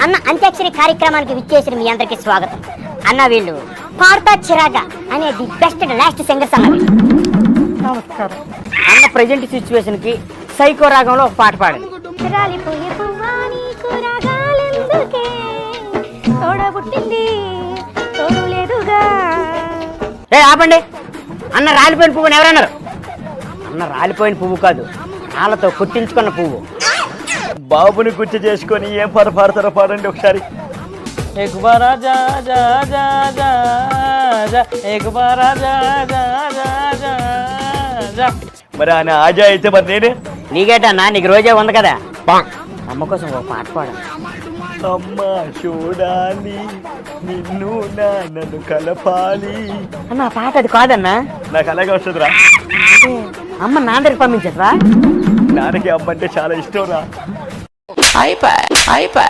అన్న అంత్యాక్షరి కార్యక్రమానికి విచ్చేసిన మీ అందరికి స్వాగతం. అన్న వీళ్ళు పాడతా చిరాగా అనే the best and last singers అన్న వీళ్ళు. నమస్కారం. అన్న ప్రజెంట్ సిచ్యువేషన్ కి సైకో రాగంలో ఒక పాట పాడండి. రే ఆపండి. అన్న రాలిపోయిన పువ్వుని ఎవరన్నారు? అన్న రాలిపోయిన పువ్వు కాదు, రాళ్ళతో కుట్టించుకున్న పువ్వు. బాబుని గుర్తు చేసుకొని ఏం పాట పాడతారో పాడండి ఒకసారి. एक बार आजा जा जा जा जा एक बार आजा जा जा जा जा. మరి ఆయన ఆజా అయితే మరి నేనే నీకేటన్నా, నీకు రోజే ఉంది కదా. అమ్మ కోసం ఒక పాట పాడండి. అమ్మ చూడాలి నిన్ను నన్ను కలపాలి. అన్న ఆ పాట అది కాదన్నా. నాకు అలాగే వస్తుందిరా. అమ్మ నాన్న దగ్గరికి పంపించట్రా. నాన్నకి అమ్మ అంటే చాలా ఇష్టం రా.